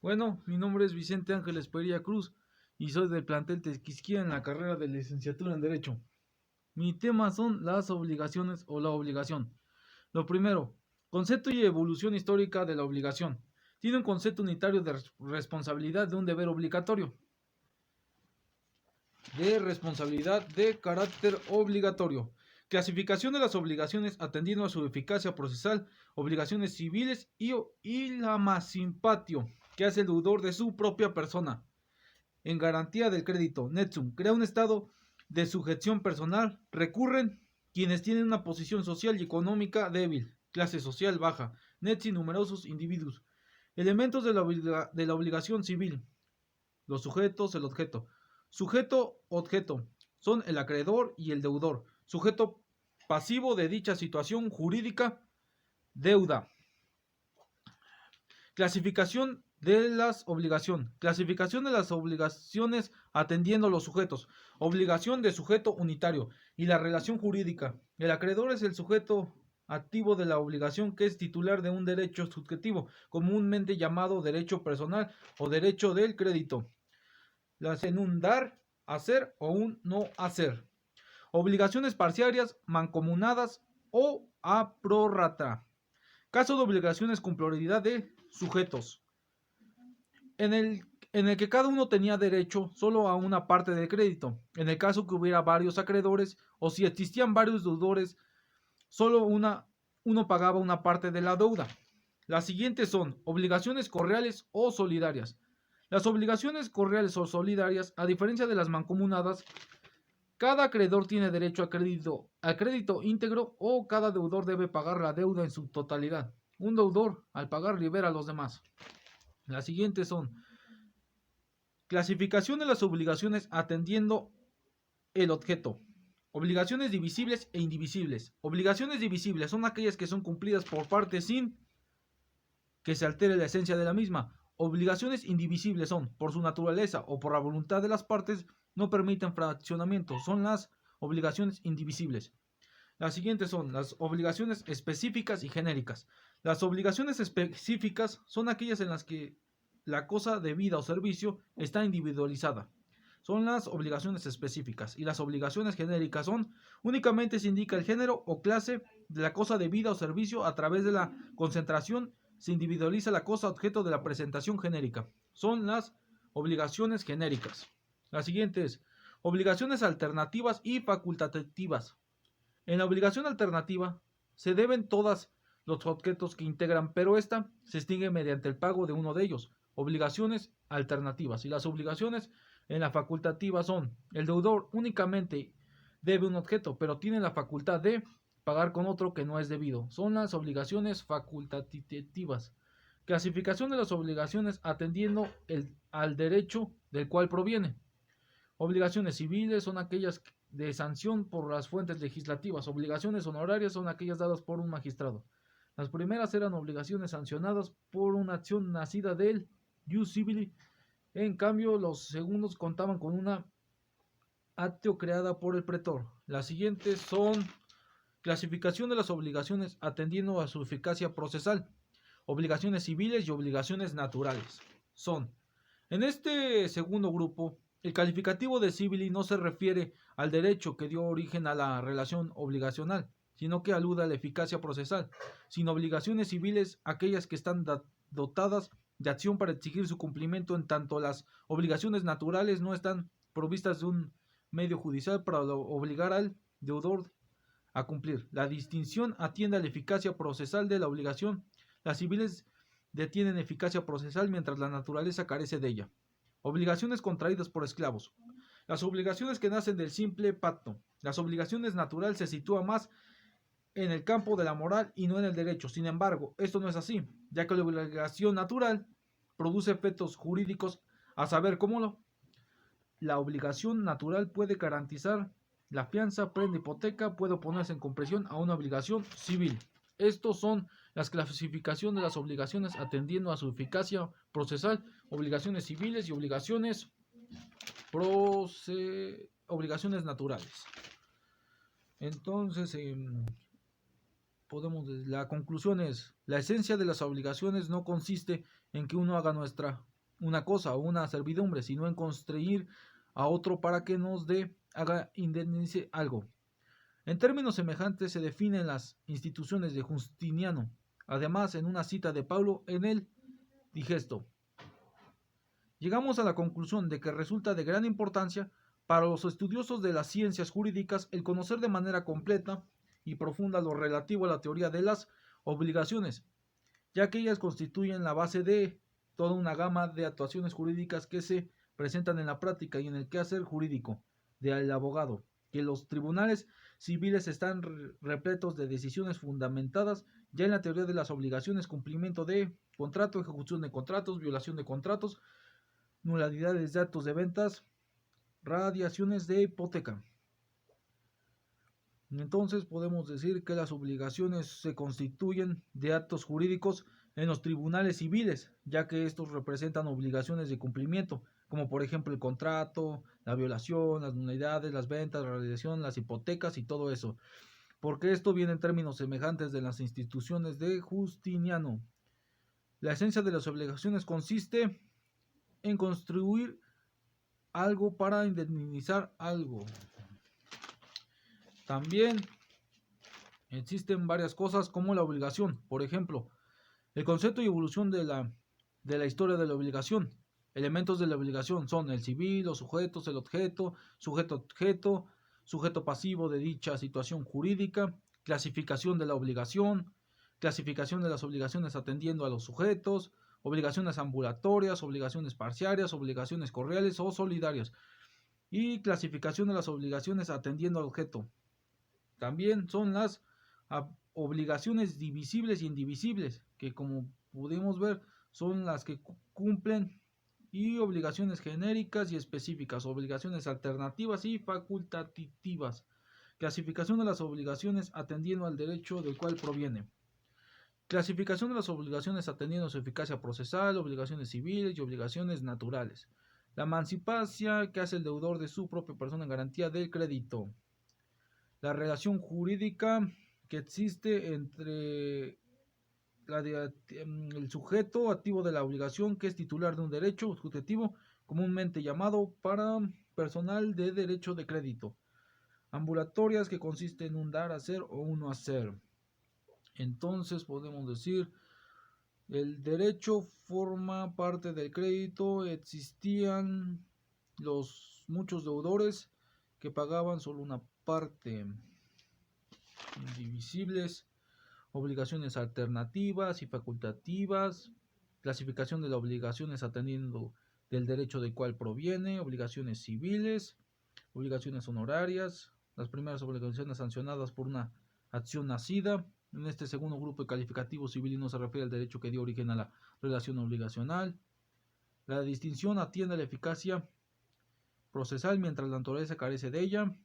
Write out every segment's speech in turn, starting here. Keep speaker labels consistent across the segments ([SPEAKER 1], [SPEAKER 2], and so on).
[SPEAKER 1] Bueno, mi nombre es Vicente Ángeles Pería Cruz y soy del plantel Tequisquía en la carrera de licenciatura en Derecho. Mi tema son las obligaciones o la obligación. Lo primero, concepto y evolución histórica de la obligación. Tiene un concepto unitario de responsabilidad de un deber obligatorio. De responsabilidad de carácter obligatorio. Clasificación de las obligaciones atendiendo a su eficacia procesal, obligaciones civiles y la masimpatio, que hace el deudor de su propia persona. En garantía del crédito, Netsum crea un estado de sujeción personal. Recurren quienes tienen una posición social y económica débil, clase social baja, Netsi numerosos individuos. Elementos de la obligación civil. Los sujetos, el objeto. Sujeto, objeto. Son el acreedor y el deudor. Sujeto pasivo de dicha situación jurídica, deuda. Clasificación de las obligaciones. Clasificación de las obligaciones atendiendo los sujetos. Obligación de sujeto unitario y la relación jurídica. El acreedor es el sujeto activo de la obligación que es titular de un derecho subjetivo, comúnmente llamado derecho personal o derecho del crédito. Las en un dar, hacer o un no hacer. Obligaciones parciarias, mancomunadas o a prorrata. Caso de obligaciones con prioridad de sujetos. En el que cada uno tenía derecho solo a una parte del crédito. En el caso que hubiera varios acreedores o si existían varios deudores, solo uno pagaba una parte de la deuda. Las siguientes son obligaciones correales o solidarias. Las obligaciones correales o solidarias, a diferencia de las mancomunadas, cada acreedor tiene derecho a crédito íntegro o cada deudor debe pagar la deuda en su totalidad. Un deudor, al pagar, libera a los demás. Las siguientes son clasificación de las obligaciones atendiendo el objeto. Obligaciones divisibles e indivisibles. Obligaciones divisibles son aquellas que son cumplidas por partes sin que se altere la esencia de la misma. Obligaciones indivisibles son, por su naturaleza o por la voluntad de las partes, no permiten fraccionamiento. Son las obligaciones indivisibles. Las siguientes son las obligaciones específicas y genéricas. Las obligaciones específicas son aquellas en las que la cosa debida o servicio está individualizada. Son las obligaciones específicas. Y las obligaciones genéricas son únicamente se indica el género o clase de la cosa debida o servicio a través de la concentración se individualiza la cosa objeto de la presentación genérica. Son las obligaciones genéricas. La siguiente es obligaciones alternativas y facultativas. En la obligación alternativa se deben todos los objetos que integran, pero esta se extingue mediante el pago de uno de ellos. Obligaciones alternativas. Y las obligaciones en la facultativa son el deudor únicamente debe un objeto, pero tiene la facultad de pagar con otro que no es debido. Son las obligaciones facultativas. Clasificación de las obligaciones atendiendo al derecho del cual proviene. Obligaciones civiles son aquellas de sanción por las fuentes legislativas. Obligaciones honorarias son aquellas dadas por un magistrado. Las primeras eran obligaciones sancionadas por una acción nacida del ius civili. En cambio, los segundos contaban con una actio creada por el pretor. Las siguientes son clasificación de las obligaciones atendiendo a su eficacia procesal. Obligaciones civiles y obligaciones naturales. Son, en este segundo grupo, el calificativo de civili no se refiere al derecho que dio origen a la relación obligacional, sino que alude a la eficacia procesal. Sin obligaciones civiles, aquellas que están dotadas de acción para exigir su cumplimiento, en tanto las obligaciones naturales no están provistas de un medio judicial para obligar al deudor a cumplir. La distinción atiende a la eficacia procesal de la obligación. Las civiles detienen eficacia procesal mientras la naturaleza carece de ella. Obligaciones contraídas por esclavos. Las obligaciones que nacen del simple pacto. Las obligaciones naturales se sitúan más en el campo de la moral y no en el derecho. Sin embargo, esto no es así, ya que la obligación natural produce efectos jurídicos, a saber cómo la obligación natural puede garantizar la fianza, prenda hipoteca, puede oponerse en compresión a una obligación civil. Estos son las clasificaciones de las obligaciones atendiendo a su eficacia procesal, obligaciones civiles y obligaciones naturales. Entonces, la conclusión es, la esencia de las obligaciones no consiste en que uno haga nuestra una cosa o una servidumbre, sino en constreñir a otro para que nos indemnice algo. En términos semejantes se definen las instituciones de Justiniano, además en una cita de Pablo en el Digesto. Llegamos a la conclusión de que resulta de gran importancia para los estudiosos de las ciencias jurídicas el conocer de manera completa y profunda lo relativo a la teoría de las obligaciones, ya que ellas constituyen la base de toda una gama de actuaciones jurídicas que se presentan en la práctica y en el quehacer jurídico del abogado, que los tribunales civiles están repletos de decisiones fundamentadas ya en la teoría de las obligaciones, cumplimiento de contrato, ejecución de contratos, violación de contratos, nulidades de actos de ventas, radiaciones de hipoteca. Entonces podemos decir que las obligaciones se constituyen de actos jurídicos en los tribunales civiles, ya que estos representan obligaciones de cumplimiento, como por ejemplo el contrato, la violación, las nulidades, las ventas, la radiación, las hipotecas y todo eso, porque esto viene en términos semejantes de las instituciones de Justiniano. La esencia de las obligaciones consiste en construir algo para indemnizar algo. También existen varias cosas como la obligación. Por ejemplo, el concepto y evolución de la historia de la obligación. Elementos de la obligación son el civil, los sujetos, el objeto, sujeto-objeto, sujeto pasivo de dicha situación jurídica, clasificación de la obligación, clasificación de las obligaciones atendiendo a los sujetos, obligaciones ambulatorias, obligaciones parciales, obligaciones correales o solidarias, y clasificación de las obligaciones atendiendo al objeto. También son las obligaciones divisibles y indivisibles, que como pudimos ver son las que cumplen, y obligaciones genéricas y específicas, obligaciones alternativas y facultativas. Clasificación de las obligaciones atendiendo al derecho del cual proviene. Clasificación de las obligaciones atendiendo a su eficacia procesal, obligaciones civiles y obligaciones naturales. La emancipación que hace el deudor de su propia persona en garantía del crédito. La relación jurídica que existe entre el sujeto activo de la obligación, que es titular de un derecho subjetivo, comúnmente llamado para personal de derecho de crédito. Ambulatorias, que consiste en un dar, hacer o un no hacer. Entonces podemos decir, el derecho forma parte del crédito. Existían muchos deudores que pagaban solo una parte. Indivisibles, obligaciones alternativas y facultativas, clasificación de las obligaciones atendiendo del derecho del cual proviene, obligaciones civiles, obligaciones honorarias, las primeras obligaciones sancionadas por una acción nacida. En este segundo grupo de calificativo civil no se refiere al derecho que dio origen a la relación obligacional. La distinción atiende a la eficacia procesal mientras la naturaleza carece de ella.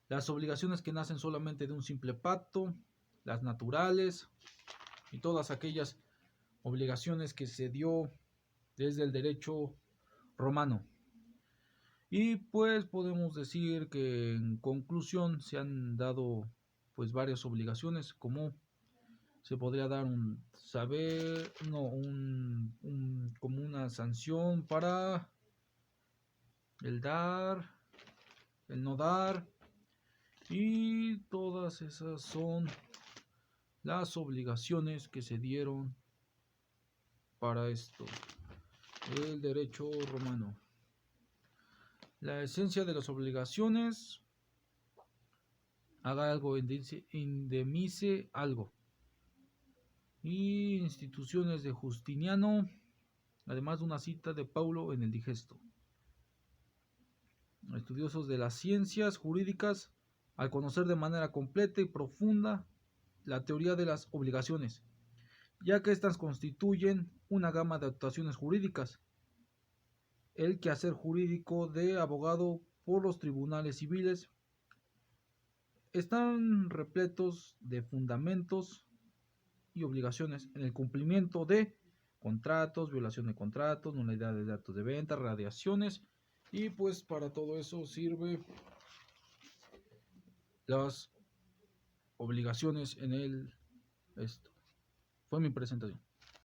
[SPEAKER 1] Las obligaciones que nacen solamente de un simple pacto, las naturales y todas aquellas obligaciones que se dio desde el derecho romano. Y pues podemos decir que en conclusión se han dado pues varias obligaciones, como se podría dar un saber, no, como una sanción para el dar, el no dar, y todas esas son las obligaciones que se dieron para esto, el derecho romano. La esencia de las obligaciones: haga algo, indemnice algo. Y instituciones de Justiniano, además de una cita de Paulo en el Digesto. Estudiosos de las ciencias jurídicas, al conocer de manera completa y profunda la teoría de las obligaciones, ya que éstas constituyen una gama de actuaciones jurídicas, el quehacer jurídico de abogado por los tribunales civiles están repletos de fundamentos y obligaciones en el cumplimiento de contratos, violación de contratos, nulidades de actos de venta, radiaciones, y pues para todo eso sirve las obligaciones en esto. Fue mi presentación.